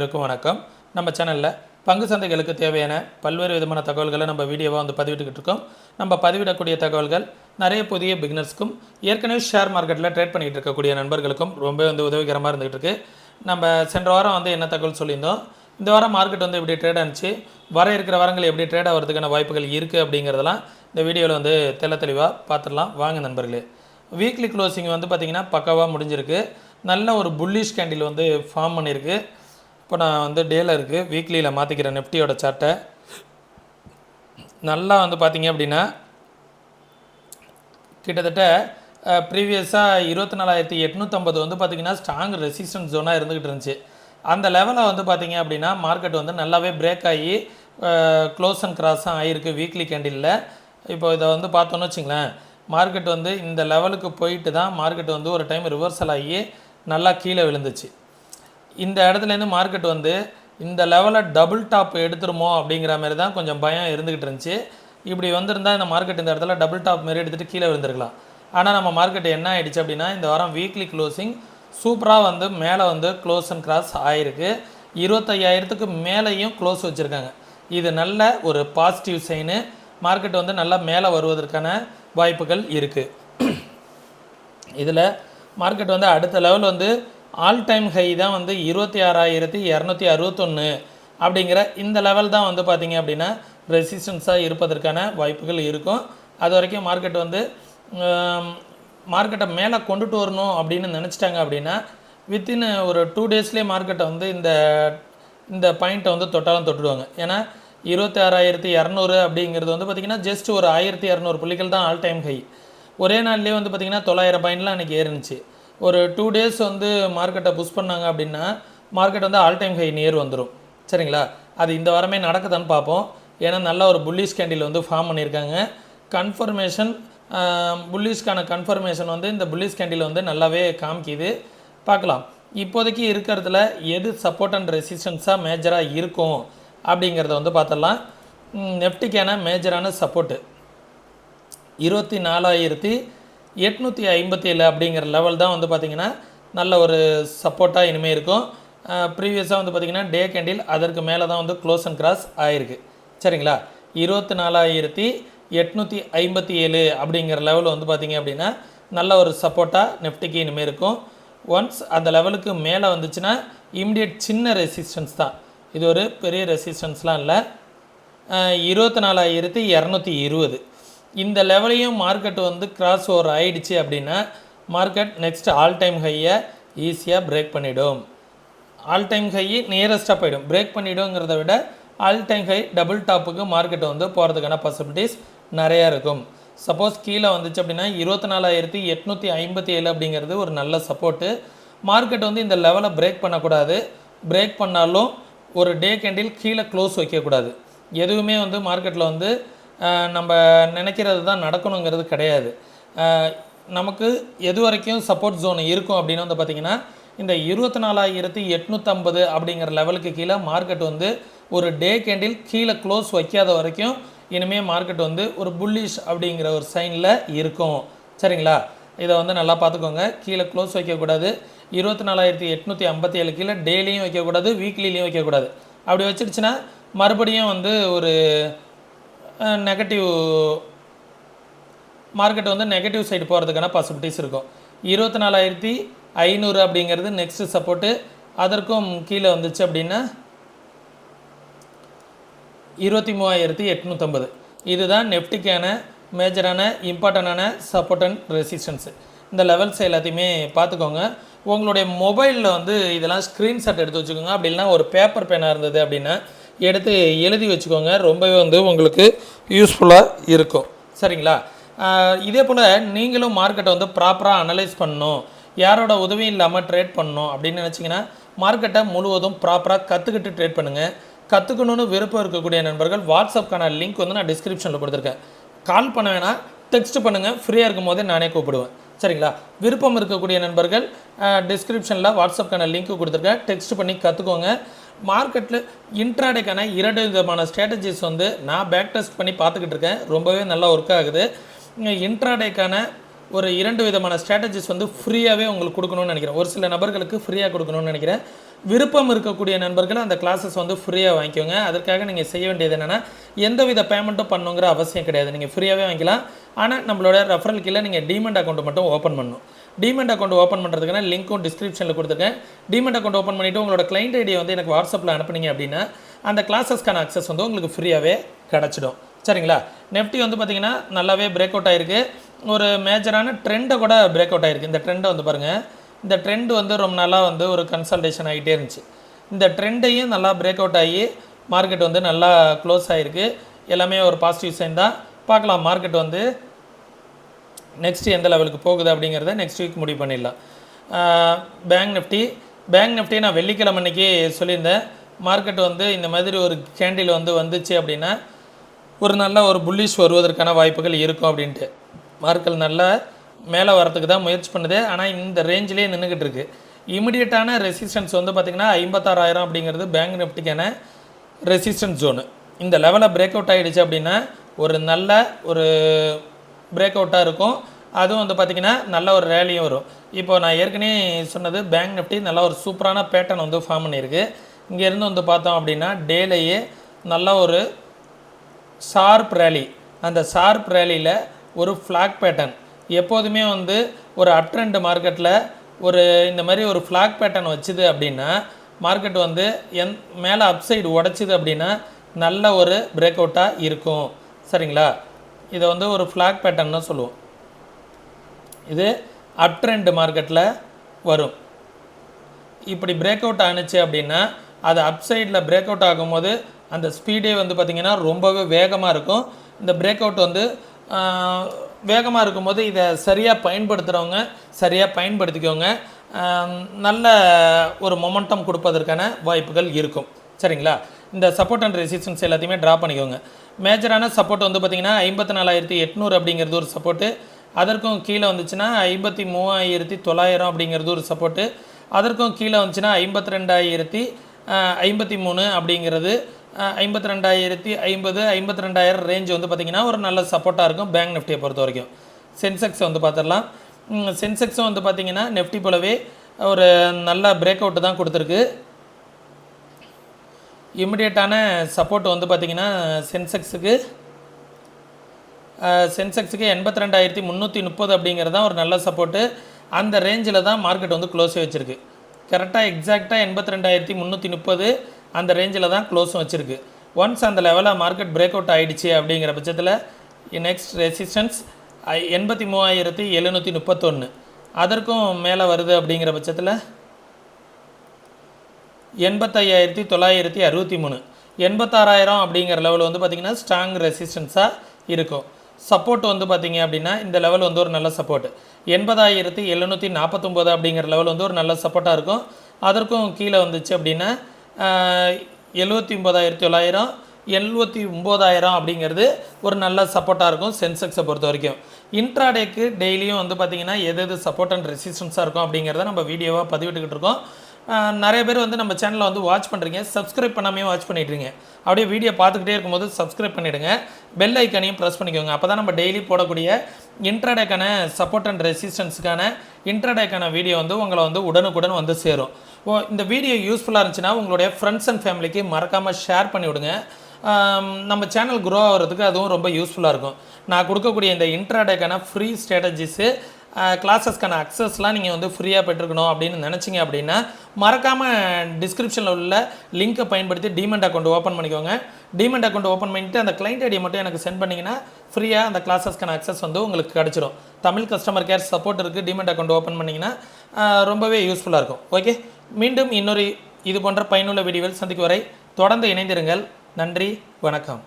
வணக்கம். நம்ம சேனலில் பங்கு சந்தைகளுக்கு தேவையான பல்வேறு விதமான தகவல்களை நம்ம வீடியோவாக வந்து பதிவிட்டுக்கிட்டு இருக்கோம். நம்ம பதிவிடக்கூடிய தகவல்கள் நிறைய புதிய பிகினர்ஸ்க்கும் ஏற்கனவே ஷேர் மார்க்கெட்டில் ட்ரேட் பண்ணிகிட்டு இருக்கக்கூடிய நண்பர்களுக்கும் ரொம்ப வந்து உதவிகரமாக இருந்துகிட்டு இருக்கு. நம்ம சென்ற வாரம் வந்து என்ன தகவல் சொல்லியிருந்தோம், இந்த வாரம் மார்க்கெட் வந்து எப்படி ட்ரேட் ஆனிச்சு, வர இருக்கிற வாரங்கள் எப்படி ட்ரேட் ஆகிறதுக்கான வாய்ப்புகள் இருக்குது அப்படிங்கிறதெல்லாம் இந்த வீடியோவில் வந்து தெளிவாக பார்த்துடலாம். வாங்க நண்பர்களே. வீக்லி க்ளோசிங் வந்து பார்த்திங்கன்னா பக்காவாக முடிஞ்சிருக்கு. நல்ல ஒரு புல்லிஷ் கேண்டில் வந்து ஃபார்ம் பண்ணியிருக்கு. இப்போ நான் வந்து டேல இருக்குது, வீக்லியில் மாற்றிக்கிறேன் நிஃப்டியோட சார்ட்டை. நல்லா வந்து பார்த்திங்க அப்படின்னா கிட்டத்தட்ட ப்ரீவியஸாக 24,850 வந்து பார்த்திங்கன்னா ஸ்ட்ராங் ரெசிஸ்டன்ஸ் ஜோனாக இருந்துக்கிட்டு இருந்துச்சு. அந்த லெவலை வந்து பார்த்திங்க அப்படின்னா மார்க்கெட் வந்து நல்லாவே பிரேக் ஆகி க்ளோஸ் அண்ட் கிராஸாக ஆகிருக்கு வீக்லி கேண்டிலில். இப்போ இதை வந்து பார்த்தோன்னு வச்சுங்களேன், மார்க்கெட் வந்து இந்த லெவலுக்கு போயிட்டு தான் மார்க்கெட் வந்து ஒரு டைம் ரிவர்சல் ஆகி நல்லா கீழே விழுந்துச்சு. இந்த இடத்துலேருந்து மார்க்கெட் வந்து இந்த லெவலில் டபுள் டாப் எடுத்துருமோ அப்படிங்கிற மாதிரி தான் கொஞ்சம் பயம் இருந்துக்கிட்டு இருந்துச்சு. இப்படி வந்திருந்தால் இந்த மார்க்கெட் இந்த இடத்துல டபுள் டாப் மாரி எடுத்துகிட்டு கீழே விழுந்துருக்கலாம். ஆனால் நம்ம மார்க்கெட் என்ன ஆகிடுச்சு அப்படின்னா, இந்த வாரம் வீக்லி க்ளோசிங் சூப்பராக வந்து மேலே வந்து க்ளோஸ் அண்ட் கிராஸ் ஆகிருக்கு. 25,000க்கு மேலேயும் க்ளோஸ் வச்சுருக்காங்க. இது நல்ல ஒரு பாசிட்டிவ் சைனு. மார்க்கெட் வந்து நல்லா மேலே வருவதற்கான வாய்ப்புகள் இருக்குது. இதில் மார்க்கெட் வந்து அடுத்த லெவல் வந்து ஆல் டைம் ஹை தான் வந்து 26,261 அப்படிங்கிற இந்த லெவல் தான் வந்து பார்த்திங்க அப்படின்னா ரெசிஸ்டன்ஸாக இருப்பதற்கான வாய்ப்புகள் இருக்கும். அது வரைக்கும் மார்க்கெட் வந்து மார்க்கெட்டை மேலே கொண்டுட்டு வரணும் அப்படின்னு நினச்சிட்டாங்க அப்படின்னா வித்தின் ஒரு 2 டேஸ்லேயே மார்க்கெட்டை வந்து இந்த பாயிண்ட்டை வந்து தொட்டாலும் தொட்டுடுவாங்க. ஏன்னா 26,200 அப்படிங்கிறது வந்து பார்த்திங்கன்னா ஜஸ்ட் ஒரு 1,200 புள்ளிகள் தான் ஆல் டைம் ஹை. ஒரே நாள்லேயே வந்து பார்த்திங்கன்னா 900 பாயிண்ட்லாம் அன்றைக்கி ஏறிச்சு. ஒரு 2 டேஸ் வந்து மார்க்கெட்டை புஷ் பண்ணாங்க அப்படின்னா மார்க்கெட் வந்து ஆல் டைம் ஹை நியர் வந்துடும். சரிங்களா? அது இந்த வாரமே நடக்குதான்னு பார்ப்போம். ஏன்னா நல்ல ஒரு புல்லிஷ் கேண்டில் வந்து ஃபார்ம் பண்ணியிருக்காங்க. கன்ஃபர்மேஷன் புல்லிஷ்கான கன்ஃபர்மேஷன் வந்து இந்த புல்லிஷ் கேண்டில் வந்து நல்லாவே காமிக்கிது. பார்க்கலாம் இப்போதைக்கு இருக்கிறதுல எது சப்போர்ட் அண்ட் ரெசிஸ்டன்ஸாக மேஜராக இருக்கும் அப்படிங்கிறத வந்து பார்த்துடலாம். நெஃப்டிக்கான மேஜரான சப்போர்ட்டு 24,857 அப்படிங்கிற லெவல் தான் வந்து பார்த்திங்கன்னா நல்ல ஒரு சப்போர்ட்டாக இனிமேல் இருக்கும். ப்ரீவியஸாக வந்து பார்த்திங்கன்னா டே கேண்டில் அதற்கு மேலே தான் வந்து க்ளோஸ் அண்ட் கிராஸ் ஆகிருக்கு. சரிங்களா? 24,857 அப்படிங்கிற லெவல் வந்து பார்த்திங்க அப்படின்னா நல்ல ஒரு சப்போர்ட்டாக நெஃப்டிக்கு இனிமேல் இருக்கும். ஒன்ஸ் அந்த லெவலுக்கு மேலே வந்துச்சுன்னா இம்மிடியட் சின்ன ரெசிஸ்டன்ஸ் தான், இது ஒரு பெரிய ரெசிஸ்டன்ஸ்லாம் இல்லை. 24,220 இந்த லெவலையும் மார்க்கெட் வந்து கிராஸ் ஓவர் ஆகிடுச்சு அப்படின்னா மார்க்கெட் நெக்ஸ்ட் ஆல் டைம் ஹையை ஈஸியாக பிரேக் பண்ணிவிடும். ஆல் டைம் ஹை நியரஸ்ட்டாக போயிடும். பிரேக் பண்ணிவிடுங்கிறத விட ஆல் டைம் ஹை டபுள் டாப்புக்கு மார்க்கெட் வந்து போகிறதுக்கான பாசிபிலிட்டிஸ் நிறையா இருக்கும். சப்போஸ் கீழே வந்துச்சு அப்படின்னா 24,857 அப்படிங்கிறது ஒரு நல்ல சப்போர்ட்டு. மார்க்கெட் வந்து இந்த லெவலை பிரேக் பண்ணக்கூடாது. பிரேக் பண்ணாலும் ஒரு டே கேண்டில் கீழே க்ளோஸ் வைக்கக்கூடாது. எதுவுமே வந்து மார்க்கெட்டில் வந்து நம்ம நினைக்கிறது தான் நடக்கணுங்கிறது கிடையாது. நமக்கு எது வரைக்கும் சப்போர்ட் ஜோன் இருக்கும் அப்படின்னு வந்து பார்த்திங்கன்னா இந்த 24,850 அப்படிங்கிற லெவலுக்கு கீழே மார்க்கெட் வந்து ஒரு டே கேண்டில் கீழே க்ளோஸ் வைக்காத வரைக்கும் இனிமேல் மார்க்கெட் வந்து ஒரு புல்லிஷ் அப்படிங்கிற ஒரு சைனில் இருக்கும். சரிங்களா? இதை வந்து நல்லா பார்த்துக்கோங்க. கீழே க்ளோஸ் வைக்கக்கூடாது. 24,857 கீழே டெய்லியும் வைக்கக்கூடாது, வீக்லிலையும் வைக்கக்கூடாது. அப்படி வச்சிடுச்சுன்னா மறுபடியும் வந்து ஒரு நெகட்டிவ் மார்க்கெட் வந்து நெகட்டிவ் சைடு போகிறதுக்கான பாசிபிலிட்டிஸ் இருக்கும். 24,500 அப்படிங்கிறது நெக்ஸ்ட் சப்போர்ட்டு. அதற்கும் கீழே வந்துச்சு அப்படின்னா 23,850 இதுதான் நெஃப்டிக்கான மேஜரான இம்பார்ட்டண்டான சப்போர்ட் அண்ட் ரெசிஸ்டன்ஸு. இந்த லெவல்ஸ் எல்லாத்தையுமே பார்த்துக்கோங்க. உங்களுடைய மொபைலில் வந்து இதெல்லாம் ஸ்க்ரீன்ஷாட் எடுத்து வச்சுக்கோங்க. அப்படி இல்லைனா ஒரு பேப்பர் பேனாக இருந்தது அப்படின்னா எடுத்து எழுதி வச்சுக்கோங்க. ரொம்பவே வந்து உங்களுக்கு யூஸ்ஃபுல்லாக இருக்கும். சரிங்களா? இதே போல் நீங்களும் மார்க்கெட்டை வந்து ப்ராப்பராக அனலைஸ் பண்ணணும், யாரோட உதவியும் இல்லாமல் ட்ரேட் பண்ணணும் அப்படின்னு நினச்சிங்கன்னா மார்க்கெட்டை முழுவதும் ப்ராப்பராக கற்றுக்கிட்டு ட்ரேட் பண்ணுங்கள். கற்றுக்கணுன்னு விருப்பம் இருக்கக்கூடிய நண்பர்கள் வாட்ஸ்அப்க்கான லிங்க் வந்து நான் டிஸ்கிரிப்ஷனில் கொடுத்துருக்கேன். கால் பண்ண வேணாம், டெக்ஸ்ட் பண்ணுங்கள். ஃப்ரீயாக இருக்கும் போதே நானே கூப்பிடுவேன். சரிங்களா? விருப்பம் இருக்கக்கூடிய நண்பர்கள் டிஸ்கிரிப்ஷனில் வாட்ஸ்அப்க்கான லிங்க் கொடுத்துருக்கேன், டெக்ஸ்ட் பண்ணி கற்றுக்கோங்க. மார்க்கெட்டில் இன்ட்ராடேக்கான 2 விதமான ஸ்ட்ராட்டஜிஸ் வந்து நான் பேக் டெஸ்ட் பண்ணி பார்த்துக்கிட்டு இருக்கேன். ரொம்பவே நல்லா ஒர்க் ஆகுது. இன்ட்ராடேக்கான ஒரு 2 விதமான ஸ்ட்ராட்டஜிஸ் வந்து ஃப்ரீயாகவே உங்களுக்கு கொடுக்கணும்னு நினைக்கிறேன். ஒரு சில நபர்களுக்கு ஃப்ரீயாக கொடுக்கணும்னு நினைக்கிறேன். விருப்பம் இருக்கக்கூடிய நண்பர்கள் அந்த கிளாஸஸ் வந்து ஃப்ரீயாக வாங்கிக்கோங்க. அதற்காக நீங்கள் செய்ய வேண்டியது என்னென்னா, எந்தவித பேமெண்ட்டும் பண்ணணுங்கிற அவசியம் கிடையாது. நீங்கள் ஃப்ரீயாகவே வாங்கிக்கலாம். ஆனால் நம்மளோட ரெஃபரல் கீழே நீங்கள் டீமெண்ட் அக்கௌண்ட் மட்டும் ஓப்பன் பண்ணணும். டீமெண்ட் அக்கௌண்ட் ஓப்பன் பண்ணுறதுக்கான லிங்க்கும் டிஸ்கிரிப்ஷனில் கொடுத்துருக்கேன். டீமெண்ட் அக்கௌண்ட் ஓப்பன் பண்ணிவிட்டு உங்களோட கிளைண்ட் ஐடியை வந்து எனக்கு வாட்ஸ்அப்பில் அனுப்புனீங்க அப்படின்னா அந்த கிளாஸஸ்க்கான அக்சஸ் வந்து உங்களுக்கு ஃப்ரீயாகவே கிடச்சிடும். சரிங்களா? நெஃப்டி வந்து பார்த்திங்கன்னா நல்லாவே பிரேக் அவுட் ஆகிருக்கு. ஒரு மேஜரான ட்ரெண்டை கூட பிரேக் அவுட் ஆகிருக்கு. இந்த ட்ரெண்டை வந்து பாருங்கள். இந்த ட்ரெண்ட் வந்து ரொம்ப நாளாக வந்து ஒரு கன்சல்டேஷன் ஆகிட்டே இருந்துச்சு. இந்த ட்ரெண்டையும் நல்லா பிரேக் அவுட் ஆகி மார்க்கெட் வந்து நல்லா க்ளோஸ் ஆகிருக்கு. எல்லாமே ஒரு பாசிட்டிவ் சைன் தான். பார்க்கலாம் மார்க்கெட் வந்து நெக்ஸ்ட் எந்த லெவலுக்கு போகுது அப்படிங்கிறத நெக்ஸ்ட் வீக் முடிவு பண்ணிடலாம். பேங்க் நிஃப்டி நான் வெள்ளிக்கிழமை அன்றைக்கி சொல்லியிருந்தேன். மார்க்கெட் வந்து இந்த மாதிரி ஒரு கேண்டில் வந்து வந்துச்சு அப்படின்னா ஒரு நல்ல ஒரு புல்லிஷ் வருவதற்கான வாய்ப்புகள் இருக்கும் அப்படின்ட்டு. மார்க்கெட் நல்லா மேலே வரத்துக்கு தான் முயற்சி பண்ணுது. ஆனால் இந்த ரேஞ்சிலே நின்றுக்கிட்டு இருக்குது. இமிடியட்டான ரெசிஸ்டன்ஸ் வந்து பார்த்திங்கன்னா 56,000 அப்படிங்கிறது பேங்க் நிஃப்டிக்கான ரெசிஸ்டன்ஸ் ஜோனு. இந்த லெவலில் பிரேக் அவுட் ஆகிடுச்சு அப்படின்னா ஒரு நல்ல ஒரு பிரேக் அவுட்டாக இருக்கும். அதுவும் வந்து பார்த்திங்கன்னா நல்ல ஒரு ரேலியும் வரும். இப்போது நான் ஏற்கனவே சொன்னது பேங்க் நிஃப்டி நல்ல ஒரு சூப்பரான பேட்டர்ன் வந்து ஃபார்ம் பண்ணியிருக்கு. இங்கேருந்து வந்து பார்த்தோம் அப்படின்னா டேலையே நல்ல ஒரு ஷார்ப் ரேலி. அந்த ஷார்ப் ரேலியில் ஒரு ஃப்ளாக் பேட்டர்ன் எப்போதுமே வந்து ஒரு அப்ட்ரெண்ட் மார்க்கெட்டில் ஒரு இந்த மாதிரி ஒரு ஃப்ளாக் பேட்டர்ன் வச்சுது அப்படின்னா மார்க்கெட் வந்து மேலே அப்சைடு உடைச்சிது அப்படின்னா நல்ல ஒரு பிரேக் அவுட்டாக இருக்கும். சரிங்களா? இதை வந்து ஒரு ஃப்ளாக் பேட்டர்ன்னு சொல்லுவோம். இது அப்ட்ரெண்ட் மார்க்கெட்டில் வரும். இப்படி பிரேக் அவுட் ஆணுச்சு அப்படின்னா அது அப்சைடில் பிரேக் அவுட் ஆகும்போது அந்த ஸ்பீடே வந்து பார்த்திங்கன்னா ரொம்பவே வேகமாக இருக்கும். இந்த பிரேக் அவுட் வந்து வேகமாக இருக்கும்போது இதை சரியாக பயன்படுத்துகிறவங்க சரியாக பயன்படுத்திக்கோங்க. நல்ல ஒரு மொமெண்டம் கொடுப்பதற்கான வாய்ப்புகள் இருக்கும். சரிங்களா? இந்த சப்போர்ட் அண்ட் ரெசிஸ்டன்ஸ் எல்லாத்தையுமே ட்ரா பண்ணிக்கோங்க. மேஜரான சப்போர்ட் வந்து பார்த்திங்கன்னா 54,800 அப்படிங்கிறது ஒரு சப்போர்ட்டு. அதற்கும் கீழே வந்துச்சுன்னா 53,900 அப்படிங்கிறது ஒரு சப்போர்ட்டு. அதற்கும் கீழே வந்துச்சுன்னா 52,053 அப்படிங்கிறது 52,050 52,000 ரேஞ்ச் வந்து பார்த்திங்கன்னா ஒரு நல்ல சப்போர்ட்டாக இருக்கும் பேங்க் நிஃப்டியை பொறுத்த வரைக்கும். சென்செக்ஸ் வந்து பார்த்துடலாம். சென்செக்ஸும் வந்து பார்த்திங்கன்னா நெஃப்டி போலவே ஒரு நல்ல பிரேக் அவுட்டு தான் கொடுத்துருக்கு. இமிடியேட்டான சப்போர்ட் வந்து பார்த்திங்கன்னா சென்செக்ஸுக்கு 82,330 அப்படிங்கிறது தான் ஒரு நல்ல சப்போர்ட்டு. அந்த ரேஞ்சில் தான் மார்க்கெட் வந்து க்ளோஸே வச்சுருக்கு. கரெக்டாக எக்ஸாக்டாக 82,330 அந்த ரேஞ்சில் தான் க்ளோஸும் வச்சுருக்கு. ஒன்ஸ் அந்த லெவலில் மார்க்கெட் பிரேக் அவுட் ஆகிடுச்சு அப்படிங்கிற பட்சத்தில் நெக்ஸ்ட் ரெசிஸ்டன்ஸ் 83,731 அதற்கும் மேலே வருது அப்படிங்கிற பட்சத்தில் 85,963 86,000 அப்படிங்கிற லெவல் வந்து பார்த்திங்கன்னா ஸ்ட்ராங் ரெசிஸ்டன்ஸாக இருக்கும். சப்போர்ட் வந்து பார்த்திங்க அப்படின்னா இந்த லெவல் வந்து ஒரு நல்ல சப்போர்ட் 80,749 அப்படிங்கிற லெவல் வந்து ஒரு நல்ல சப்போர்ட்டாக இருக்கும். அதற்கும் கீழே வந்துச்சு அப்படின்னா 79,900 79,000 அப்படிங்கிறது ஒரு நல்ல சப்போர்ட்டாக இருக்கும் சென்செக்ஸை பொறுத்த வரைக்கும். இன்ட்ராடேக்கு டெய்லியும் வந்து பார்த்திங்கன்னா எது சப்போர்ட் அண்ட் ரெசிஸ்டன்ஸாக இருக்கும் அப்படிங்கிறத நம்ம வீடியோவாக பதிவிட்டுக்கிட்டு இருக்கோம். நிறைய பேர் வந்து நம்ம சேனலை வந்து வாட்ச் பண்ணுறீங்க, சப்ஸ்கிரைப் பண்ணாமே வாட்ச் பண்ணிட்டுருங்க. அப்படியே வீடியோ பார்த்துக்கிட்டே இருக்கும்போது சப்ஸ்கிரைப் பண்ணிவிடுங்க, பெல் ஐக்கனையும் ப்ரெஸ் பண்ணிக்கோங்க. அப்போ தான் நம்ம டெய்லி போடக்கூடிய இன்ட்ராடேக்கான சப்போர்ட் அண்ட் ரெசிஸ்டன்ஸுக்கான இன்ட்ராடேக்கான வீடியோ வந்து உங்களை வந்து உடனுக்குடன் வந்து சேரும். இந்த வீடியோ யூஸ்ஃபுல்லாக இருந்துச்சுன்னா உங்களுடைய ஃப்ரெண்ட்ஸ் அண்ட் ஃபேமிலிக்கு மறக்காமல் ஷேர் பண்ணிவிடுங்க. நம்ம சேனல் க்ரோ ஆகிறதுக்கு அதுவும் ரொம்ப யூஸ்ஃபுல்லாக இருக்கும். நான் கொடுக்கக்கூடிய இந்த இன்ட்ராடேக்கான ஃப்ரீ ஸ்ட்ராட்டஜிஸு கிளாஸஸ்க்கான அக்சஸ்லாம் நீங்கள் வந்து ஃப்ரீயாக பெற்றுக்கணும் அப்படின்னு நினச்சிங்க அப்படின்னா மறக்காமல் டிஸ்கிரிப்ஷனில் உள்ள லிங்க்கை பயன்படுத்தி டீமெண்ட் அக்கௌண்ட் ஓப்பன் பண்ணிக்கோங்க. டீமெண்ட் அக்கௌண்ட் ஓப்பன் பண்ணிவிட்டு அந்த கிளைண்ட் ஐடியை மட்டும் எனக்கு சென்ட் பண்ணிங்கன்னா ஃப்ரீயாக அந்த கிளாஸஸ்க்கான அக்சஸ் வந்து உங்களுக்கு கிடச்சிரும். தமிழ் கஸ்டமர் கேர் சப்போர்ட் இருக்குது. டீமெண்ட் அக்கௌண்ட் ஓப்பன் பண்ணிங்கன்னா ரொம்பவே யூஸ்ஃபுல்லாக இருக்கும். ஓகே, மீண்டும் இன்னொரு இது போன்ற பயனுள்ள வீடியோவில் சந்திக்கும் வரை தொடர்ந்து இணைந்திருங்கள். நன்றி, வணக்கம்.